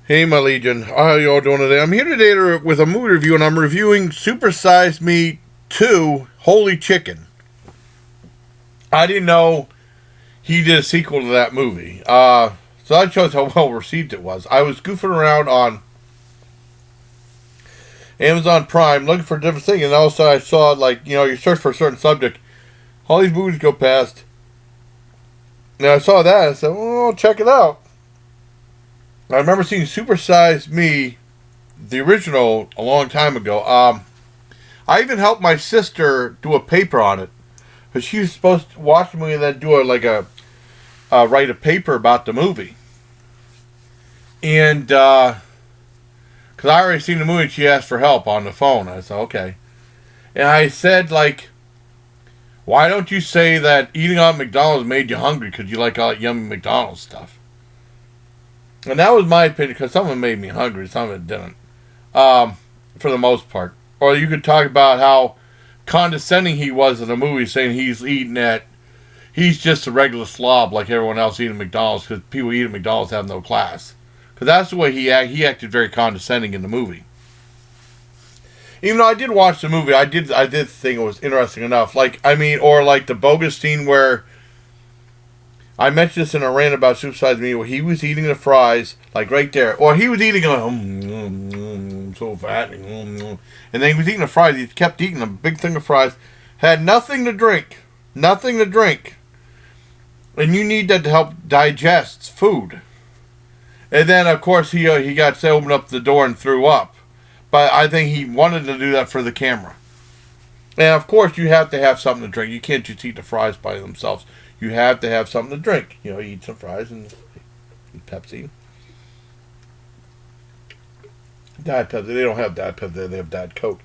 Hey, my Legion. How are you all doing today? I'm here today with a movie review, and I'm reviewing Super Size Me 2 Holy Chicken. I didn't know he did a sequel to that movie. So that shows how well received it was. I was goofing around on Amazon Prime looking for a different thing, and all of a sudden I saw, you search for a certain subject. All these movies go past. And I saw that, and I said, well, check it out. I remember seeing Super Size Me, the original, a long time ago. I even helped my sister do a paper on it. Because she was supposed to watch the movie and then do write a paper about the movie. And, because I already seen the movie and she asked for help on the phone. I said, okay. And I said, why don't you say that eating out at McDonald's made you hungry because you like all that yummy McDonald's stuff? And that was my opinion, because some of it made me hungry, some of it didn't. For the most part. Or you could talk about how condescending he was in the movie, saying he's just a regular slob like everyone else eating McDonald's, because people eating McDonald's have no class. Because that's the way he acted very condescending in the movie. Even though I did watch the movie, I did think it was interesting enough. Or the bogus scene where I mentioned this in a rant about Super Size Me, where he was eating the fries, right there. Or he was eating so fat. And then he was eating the fries. He kept eating a big thing of fries. Had nothing to drink. Nothing to drink. And you need that to help digest food. And then, of course, he got to open up the door and threw up. But I think he wanted to do that for the camera. And, of course, you have to have something to drink. You can't just eat the fries by themselves. You have to have something to drink. You eat some fries and Pepsi. Diet Pepsi. They don't have Diet Pepsi there. They have Diet Coke.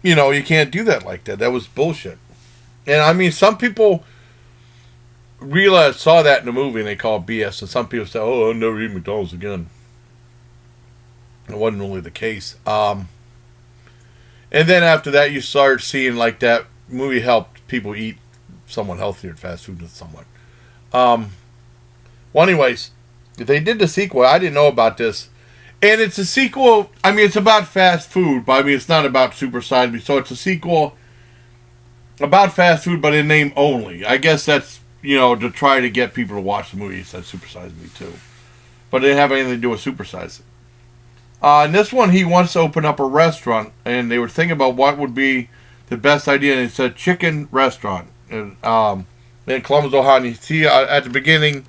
You can't do that like that. That was bullshit. And, some people saw that in the movie and they call it BS. And some people say, oh, I'll never eat McDonald's again. It wasn't really the case. And then after that, you start seeing, that movie helped people eat somewhat healthier fast food somewhat. Well, anyways, they did the sequel. I didn't know about this. And it's a sequel. It's about fast food, but it's not about Super Size Me. So it's a sequel about fast food, but in name only. I guess that's, to try to get people to watch the movie. It said Super Size Me too. But it didn't have anything to do with Super Size. In this one, he wants to open up a restaurant, and they were thinking about what would be the best idea, and it's a chicken restaurant. And in Columbus, Ohio, and you see at the beginning,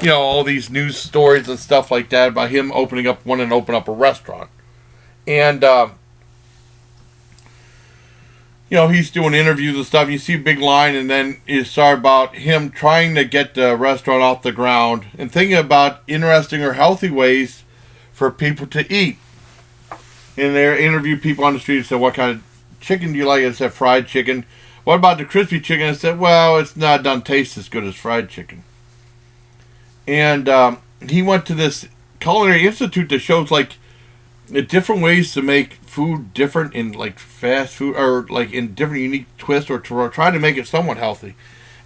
all these news stories and stuff like that about him wanting to open up a restaurant. And, he's doing interviews and stuff. You see a big line, and then you start about him trying to get the restaurant off the ground and thinking about interesting or healthy ways for people to eat. And they interview people on the street and say, what kind of chicken do you like? I said, fried chicken. What about the crispy chicken? I said, well, it's not done taste as good as fried chicken. And he went to this culinary institute that shows different ways to make food different in fast food, or in different unique twists, or to try to make it somewhat healthy.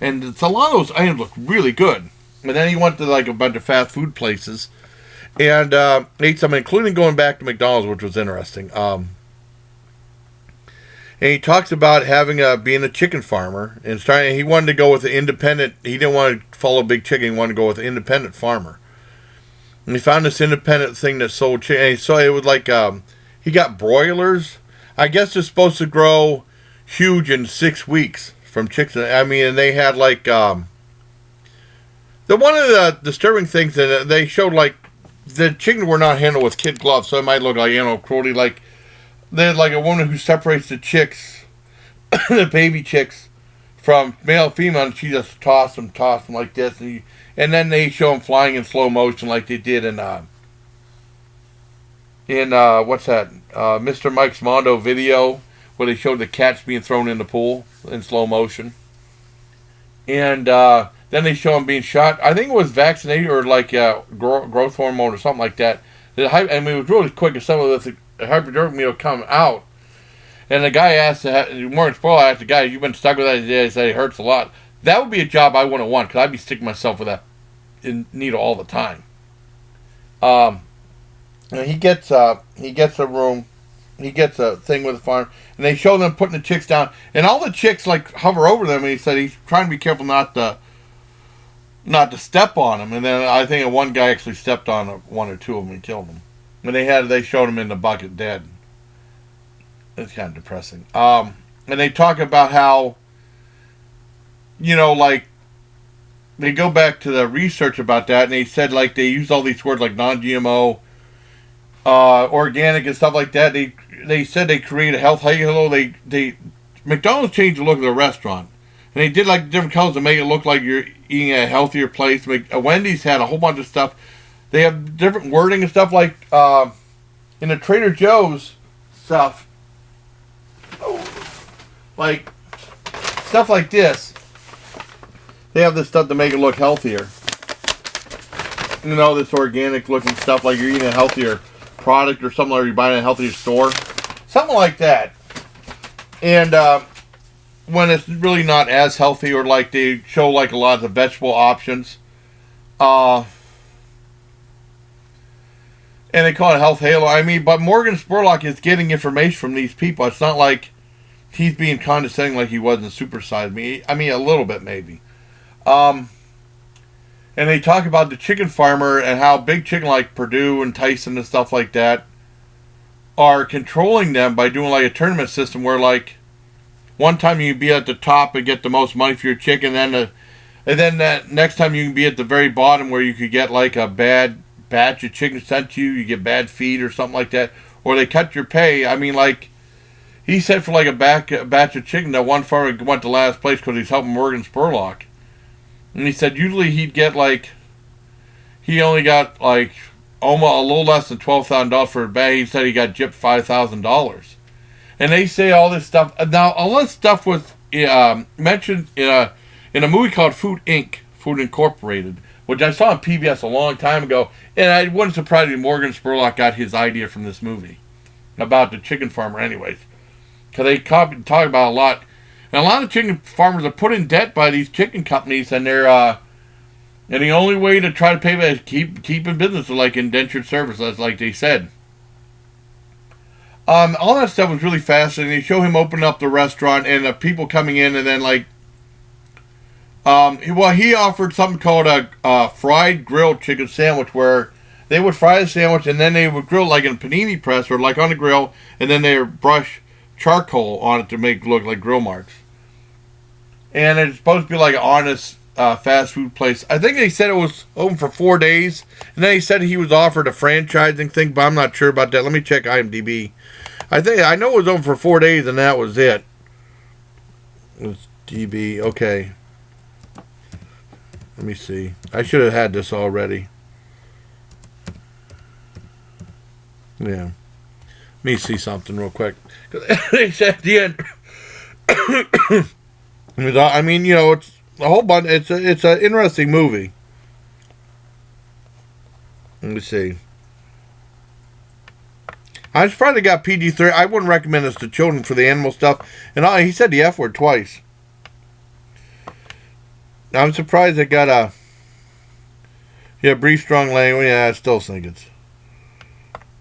And it's a lot of those items look really good. And then he went to a bunch of fast food places and ate some, including going back to McDonald's, which was interesting. And he talks about being a chicken farmer, and he wanted to go with an independent. He didn't want to follow Big Chicken. He wanted to go with an independent farmer. And he found this independent thing that sold chicken. And so it was he got broilers. I guess they're supposed to grow huge in 6 weeks from chicks. And they had one of the disturbing things that they showed the chicken were not handled with kid gloves, so it might look cruelty There's a woman who separates the chicks, the baby chicks, from male and female, and she just toss them like this, and then they show them flying in slow motion like they did in what's that? Mr. Mike's Mondo video, where they showed the cats being thrown in the pool in slow motion, and then they show them being shot. I think it was vaccinated or growth hormone or something like that. It was really quick, and some of the hypodermic needle come out. And the guy asked, Morgan Spoiler asked the guy, you've been stuck with that? He said it hurts a lot. That would be a job I wouldn't want, because I'd be sticking myself with that needle all the time. And he gets a room, he gets a thing with the farm, and they show them putting the chicks down, and all the chicks like hover over them, and he said he's trying to be careful not to step on them, and then I think one guy actually stepped on one or two of them and killed them. And they showed him in the bucket dead. It's kind of depressing. And they talk about how, like, they go back to the research about that, and they said, like, they used all these words like non-GMO, organic and stuff like that. They said they create a health halo. McDonald's changed the look of the restaurant, and they did like different colors to make it look like you're eating at a healthier place. Wendy's had a whole bunch of stuff. They have different wording and stuff like in the Trader Joe's stuff, like stuff like this. They have this stuff to make it look healthier. This organic looking stuff like you're eating a healthier product or something, or you're buying a healthier store. Something like that. And when it's really not as healthy, or like they show like a lot of the vegetable options. And they call it health halo. I mean, but Morgan Spurlock is getting information from these people. It's not like he's being condescending like he was in Super Size Me. I mean, a little bit maybe. And they talk about the chicken farmer and how big chicken like Purdue and Tyson and stuff like that are controlling them by doing like a tournament system where like one time you can be at the top and get the most money for your chicken, and then that next time you can be at the very bottom where you could get like a bad batch of chicken sent to you, you get bad feed or something like that, or they cut your pay. I mean, like he said for like a batch of chicken that one farmer went to last place because he's helping Morgan Spurlock. And he said usually he'd get like, he only got like almost a little less than $12,000 for a bag. He said he got gypped $5,000. And they say all this stuff. Now, all this stuff was mentioned in a movie called Food Inc., Food Incorporated, which I saw on PBS a long time ago. And I wouldn't surprise me Morgan Spurlock got his idea from this movie about the chicken farmer anyways. Because they talk about a lot. And a lot of chicken farmers are put in debt by these chicken companies, and they're and the only way to try to pay back is keep in business, like indentured services, like they said. All that stuff was really fascinating. They show him opening up the restaurant and the people coming in, and then like, he offered something called a fried grilled chicken sandwich, where they would fry the sandwich and then they would grill like in a panini press or like on the grill, and then they would brush charcoal on it to make it look like grill marks. And it's supposed to be like an honest fast food place. I think they said it was open for 4 days, and then he said he was offered a franchising thing, but I'm not sure about that. Let me check IMDb. I know it was open for 4 days, and that was it. It was DB. Okay. Let me see. I should have had this already. Yeah. Let me see something real quick. They said at the end. I mean, it's a whole bunch. It's an interesting movie. Let me see. I'm surprised it got PG-13. I wouldn't recommend this to children for the animal stuff. And he said the F word twice. I'm surprised it got brief, strong language. Yeah, I still think it's.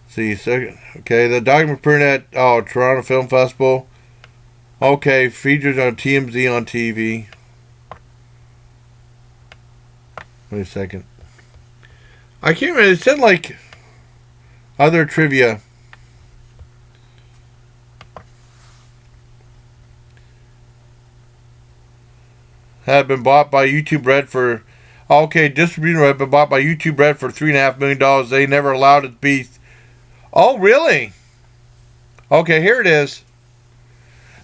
See, second. Okay, the document premiered at Toronto Film Festival. Okay, features on TMZ on TV. Wait a second. I can't remember. It said like other trivia. Had been bought by YouTube Red for. Okay, distribution had been bought by YouTube Red for $3.5 million. They never allowed it to be. Oh, really? Okay, here it is.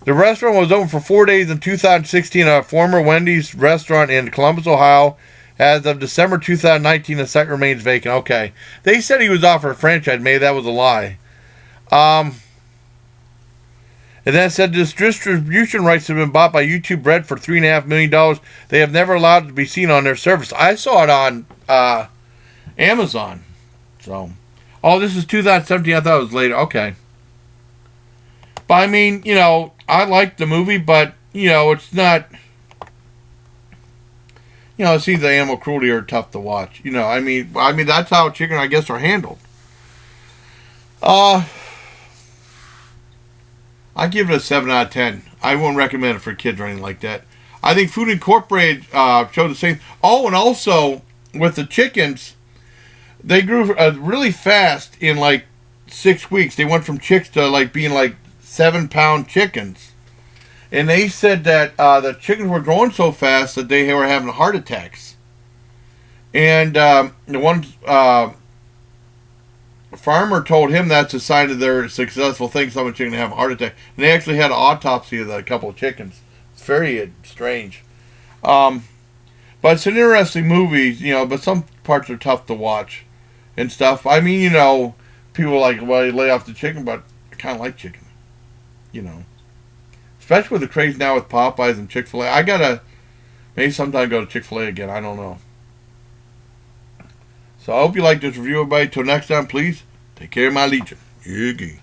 The restaurant was open for 4 days in 2016 at a former Wendy's restaurant in Columbus, Ohio. As of December 2019, the site remains vacant. Okay. They said he was offered a franchise. Maybe that was a lie. And then it said this distribution rights have been bought by YouTube Red for $3.5 million. They have never allowed it to be seen on their service. I saw it on Amazon. So, this is 2017. I thought it was later. Okay. But I mean, I liked the movie, but it's not. It seems the animal cruelty are tough to watch. I mean that's how chicken, I guess, are handled. Uh, I give it a 7 out of 10. I wouldn't recommend it for kids or anything like that. I think Food Incorporated showed the same. Oh, and also with the chickens, they grew really fast in like 6 weeks. They went from chicks to like being like 7-pound chickens. And they said that the chickens were growing so fast that they were having heart attacks. And the one farmer told him that's a sign of their successful thing. Someone's going to have a heart attack. And they actually had an autopsy of a couple of chickens. It's very strange. But it's an interesting movie, but some parts are tough to watch and stuff. I mean, people are like, well, you lay off the chicken, but I kind of like chicken, Especially with the craze now with Popeyes and Chick-fil-A. I gotta maybe sometime go to Chick-fil-A again. I don't know. So I hope you like this review, everybody. Till next time, please take care of my legion. Yiggy.